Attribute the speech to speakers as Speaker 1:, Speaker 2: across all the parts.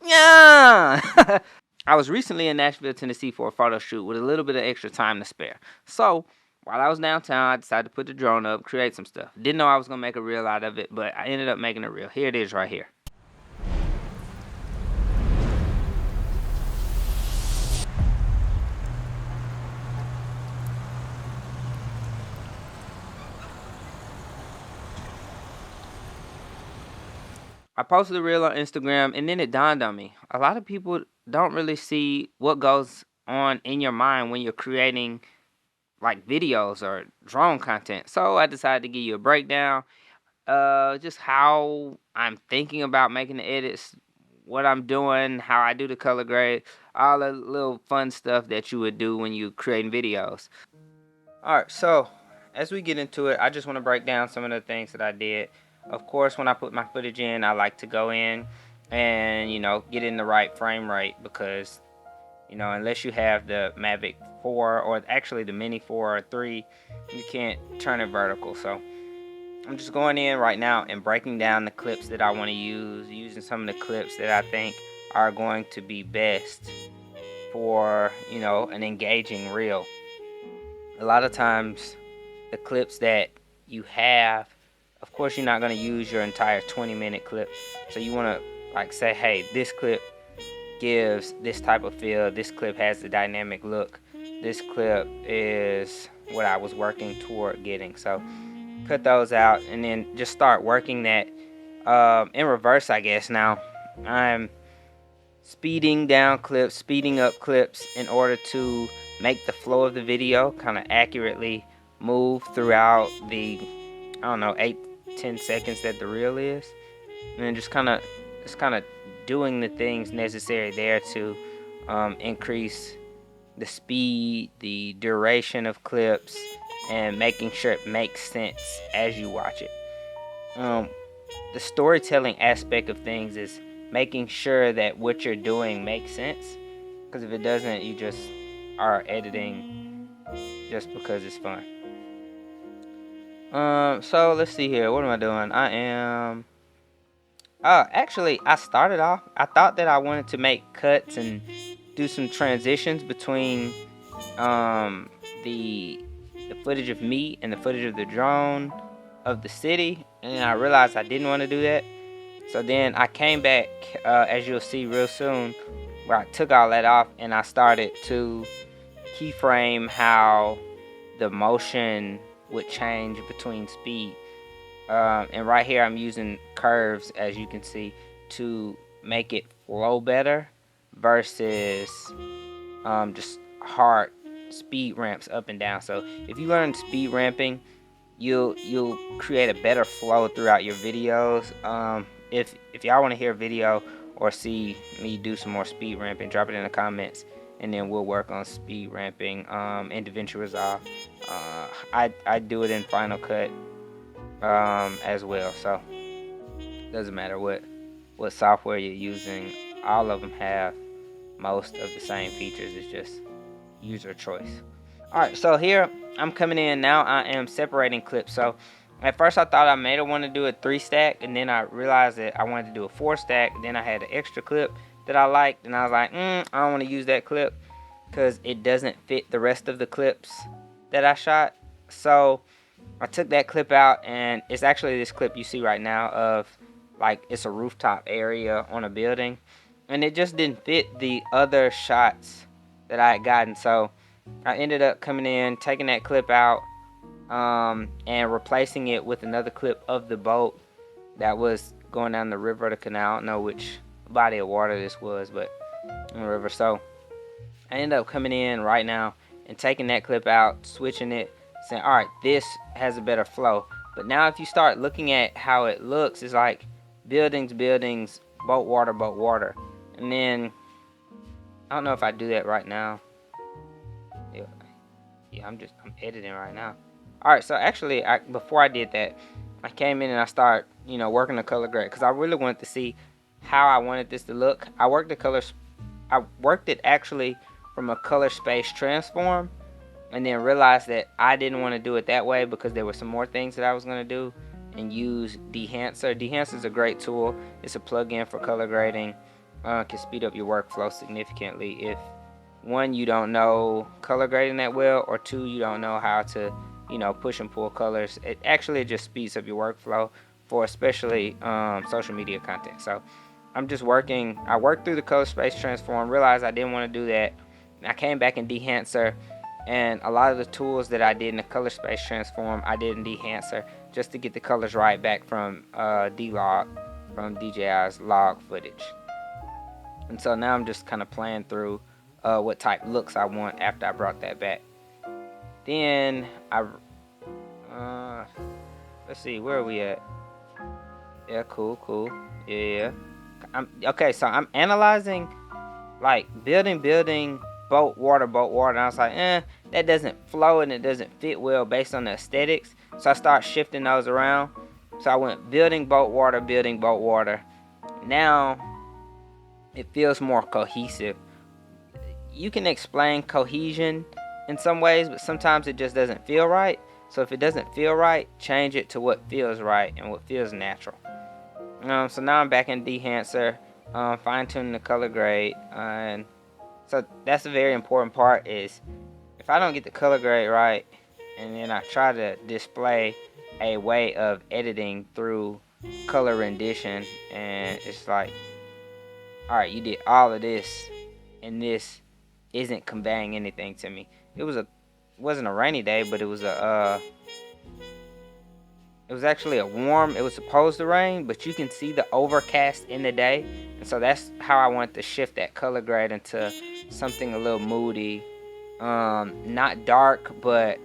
Speaker 1: Yeah. I was recently in Nashville, Tennessee for a photo shoot with a little bit of extra time to spare. So, while I was downtown, I decided to put the drone up, create some stuff. Didn't know I was going to make a reel out of it, but I ended up making a reel. Here it is right here. I posted a reel on Instagram, and then it dawned on me. A lot of people don't really see what goes on in your mind when you're creating like videos or drone content. So I decided to give you a breakdown, just how I'm thinking about making the edits, what I'm doing, how I do the color grade, all the little fun stuff that you would do when you creating videos. All right, so as we get into it, I just want to break down some of the things that I did. Of course, when I put my footage in, I like to go in and get in the right frame rate, because unless you have the Mavic 4 or actually the Mini 4 or 3, you can't turn it vertical. So I'm just going in right now and breaking down the clips that I want to use, using some of the clips that I think are going to be best for an engaging reel. A lot of times the clips that you have, of course you're not going to use your entire 20-minute clip, so you want to like say, hey, this clip gives this type of feel, this clip has the dynamic look, this clip is what I was working toward getting. So cut those out and then just start working that in reverse, I guess. Now I'm speeding down clips, speeding up clips in order to make the flow of the video kind of accurately move throughout the 8-10 seconds that the reel is, and then just kind of doing the things necessary there to increase the speed, the duration of clips, and making sure it makes sense as you watch it. The storytelling aspect of things is making sure that what you're doing makes sense, because if it doesn't, you just are editing just because it's fun. So let's see here. What am I doing? Actually, I started off, I thought that I wanted to make cuts and do some transitions between the footage of me and the footage of the drone of the city, and I realized I didn't want to do that. So then I came back, as you'll see real soon, where I took all that off and I started to keyframe how the motion would change between speed. And right here I'm using curves, as you can see, to make it flow better versus just hard speed ramps up and down. So if you learn speed ramping, you'll create a better flow throughout your videos. If y'all want to hear a video or see me do some more speed ramping, drop it in the comments, and then we'll work on speed ramping in DaVinci Resolve. I do it in Final Cut as well, so doesn't matter what software you're using, all of them have most of the same features. It's just user choice. Alright, so here I'm coming in now. I am separating clips. So at first I thought I may have wanted to do a 3-stack, and then I realized that I wanted to do a 4-stack. Then I had an extra clip that I liked, and I was like, I don't want to use that clip because it doesn't fit the rest of the clips that I shot. So I took that clip out, and it's actually this clip you see right now of like it's a rooftop area on a building, and it just didn't fit the other shots that I had gotten. So I ended up coming in, taking that clip out, and replacing it with another clip of the boat that was going down the river or the canal. I don't know which body of water this was, but in the river. So I ended up coming in right now and taking that clip out, switching it, saying, all right, this has a better flow. But now if you start looking at how it looks, it's like buildings, boat, water. And then I don't know if I do that right now. Yeah, I'm editing right now. Alright, so actually, before I did that, I came in and I started, working the color grade, because I really wanted to see how I wanted this to look. I worked it actually from a color space transform, and then realized that I didn't want to do it that way because there were some more things that I was going to do, and use Dehancer. Dehancer is a great tool. It's a plugin for color grading. can speed up your workflow significantly if, one, you don't know color grading that well, or two, you don't know how to, push and pull colors. It actually just speeds up your workflow for especially social media content. So I worked through the color space transform, realized I didn't want to do that. I came back in Dehancer, and a lot of the tools that I did in the color space transform, I did in Dehancer just to get the colors right back from D-Log, from DJI's log footage. And so now I'm just kind of playing through what type looks I want after I brought that back. Then let's see, where are we at? Yeah, cool. Yeah. So I'm analyzing, like, building, boat, water. And I was like, that doesn't flow and it doesn't fit well based on the aesthetics. So I start shifting those around. So I went building, boat, water. Now it feels more cohesive. You can explain cohesion in some ways, but sometimes it just doesn't feel right. So if it doesn't feel right, change it to what feels right and what feels natural. So now I'm back in Dehancer, fine-tuning the color grade, and so that's a very important part. Is if I don't get the color grade right, and then I try to display a way of editing through color rendition, and it's like, all right, you did all of this, and this isn't conveying anything to me. It wasn't a rainy day, but it was actually a warm. It was supposed to rain, but you can see the overcast in the day, and so that's how I wanted to shift that color grade into something a little moody, not dark, but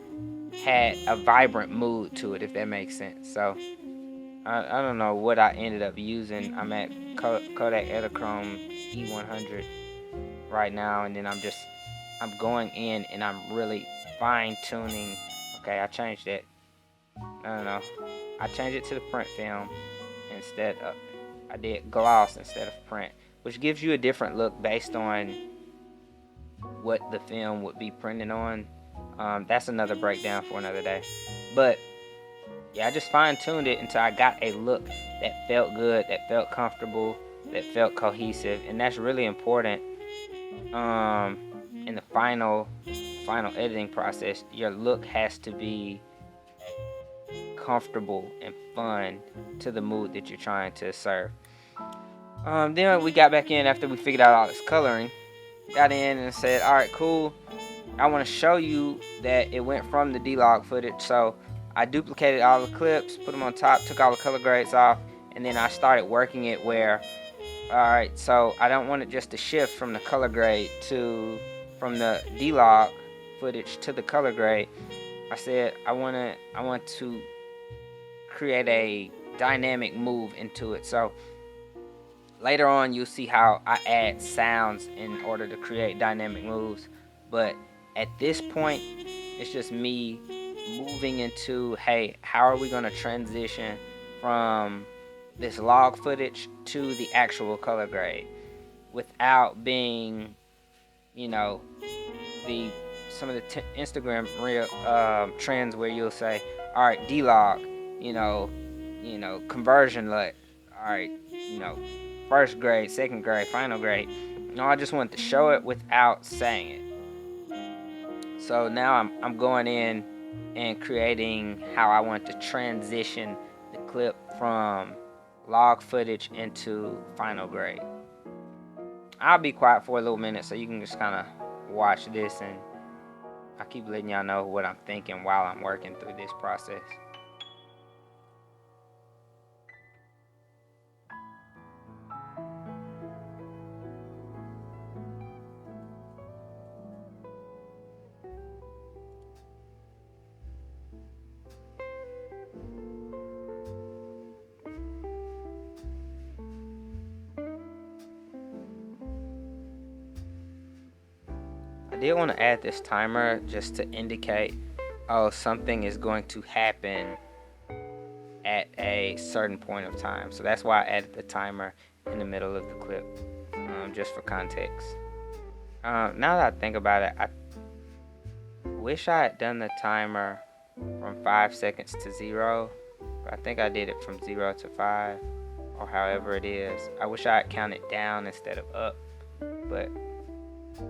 Speaker 1: had a vibrant mood to it, if that makes sense. So I don't know what I ended up using. I'm at Kodak Edelchrome E100 right now, and then I'm going in and I'm really fine-tuning. Okay, I changed it. I don't know. I changed it to the print film instead of, I did gloss instead of print, which gives you a different look based on what the film would be printed on. That's another breakdown for another day. But yeah, I just fine-tuned it until I got a look that felt good, that felt comfortable, that felt cohesive, and that's really important. In the final editing process, your look has to be comfortable and fun to the mood that you're trying to serve. Then we got back in after we figured out all this coloring. Got in and said, all right, cool. I want to show you that it went from the D-Log footage. So I duplicated all the clips, put them on top, took all the color grades off, and then I started working it where, all right, so I don't want it just to shift from the color grade from the D-Log footage to the color grade. I said I want to create a dynamic move into it. So later on you'll see how I add sounds in order to create dynamic moves, but at this point it's just me moving into, hey, how are we going to transition from this log footage to the actual color grade without being, some of the Instagram real trends where you'll say, all right, D-Log, conversion LUT, all right, first grade, second grade, final grade. No, I just want to show it without saying it. So now I'm going in and creating how I want to transition the clip from log footage into final grade. I'll be quiet for a little minute so you can just kind of watch this, and I'll keep letting y'all know what I'm thinking while I'm working through this process. I did want to add this timer just to indicate, something is going to happen at a certain point of time. So that's why I added the timer in the middle of the clip, just for context. Now that I think about it, I wish I had done the timer from 5 seconds to 0, but I think I did it from 0 to 5. or however it is. I wish I had counted down instead of up, but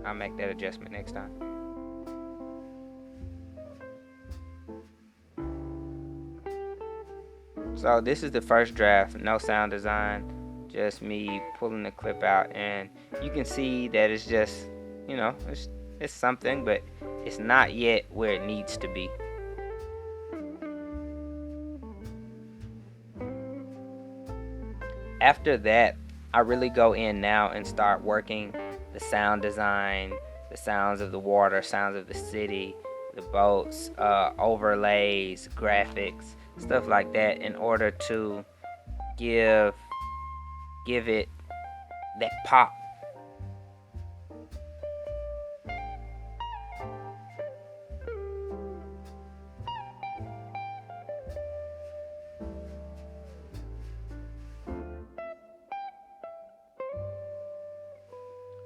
Speaker 1: I'll make that adjustment next time. So this is the first draft, no sound design, just me pulling the clip out, and you can see that it's just, you know, it's something, but it's not yet where it needs to be. After that, I really go in now and start working the sound design, the sounds of the water, sounds of the city, the boats, overlays, graphics, stuff like that, in order to give it that pop.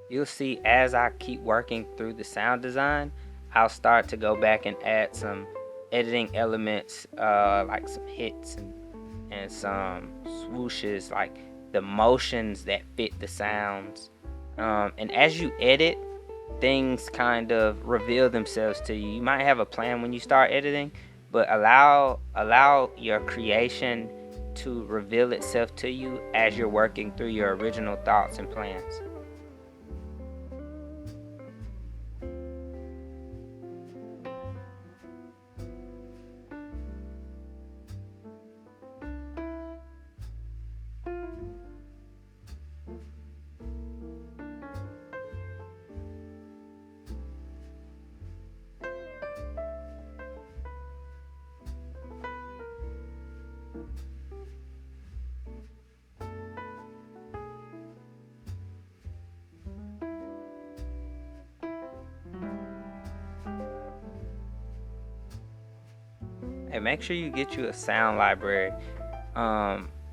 Speaker 1: You'll see as I keep working through the sound design, I'll start to go back and add some editing elements, like some hits and some swooshes, like the motions that fit the sounds. And as you edit, things kind of reveal themselves to you. You might have a plan when you start editing, but allow your creation to reveal itself to you as you're working through your original thoughts and plans. And make sure you get you a sound library,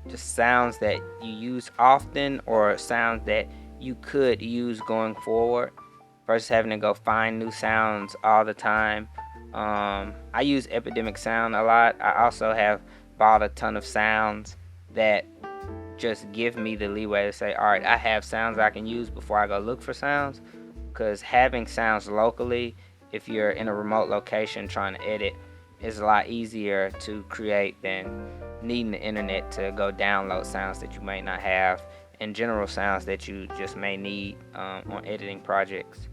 Speaker 1: just sounds that you use often or sounds that you could use going forward versus having to go find new sounds all the time. I use Epidemic Sound a lot. I also have bought a ton of sounds that just give me the leeway to say, all right, I have sounds I can use before I go look for sounds, because having sounds locally, if you're in a remote location trying to edit, is a lot easier to create than needing the internet to go download sounds that you may not have, and general sounds that you just may need on editing projects.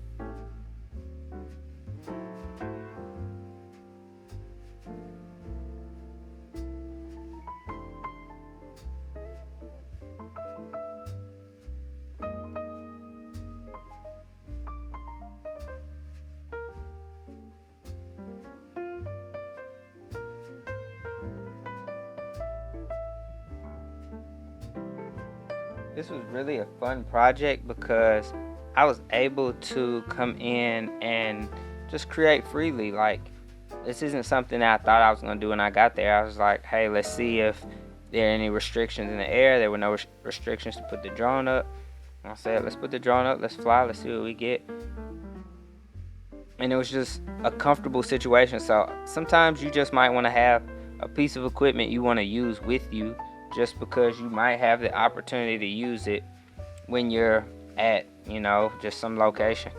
Speaker 1: This was really a fun project because I was able to come in and just create freely. Like, this isn't something that I thought I was going to do when I got there. I was like, hey, let's see if there are any restrictions in the air. There were no restrictions to put the drone up. I said, let's put the drone up, let's fly, let's see what we get. And it was just a comfortable situation. So sometimes you just might want to have a piece of equipment you want to use with you, just because you might have the opportunity to use it when you're at, just some location.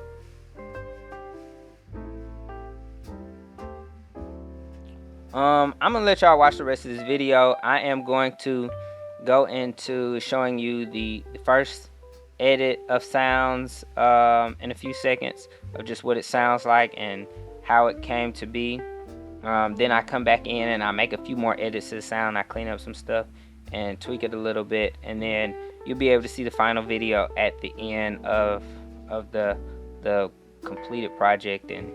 Speaker 1: I'm gonna let y'all watch the rest of this video. I am going to go into showing you the first edit of sounds in a few seconds of just what it sounds like and how it came to be. Then I come back in and I make a few more edits to the sound. I clean up some stuff and tweak it a little bit, and then you'll be able to see the final video at the end of the completed project and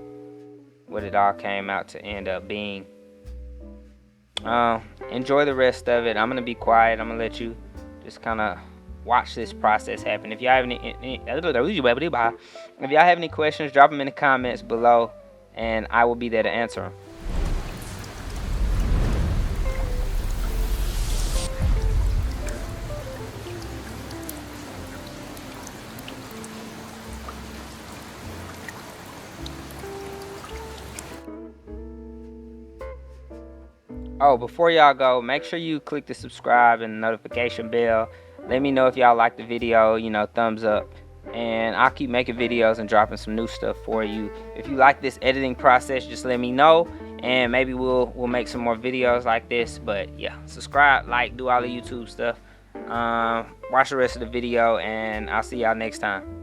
Speaker 1: what it all came out to end up being. Enjoy the rest of it. I'm gonna be quiet. I'm gonna let you just kind of watch this process happen. If y'all have any questions, drop them in the comments below and I will be there to answer them. Oh, before y'all go, make sure you click the subscribe and notification bell. Let me know if y'all like the video, you know, thumbs up. And I'll keep making videos and dropping some new stuff for you. If you like this editing process, just let me know, and maybe we'll make some more videos like this. But yeah, subscribe, like, do all the YouTube stuff. Watch the rest of the video, and I'll see y'all next time.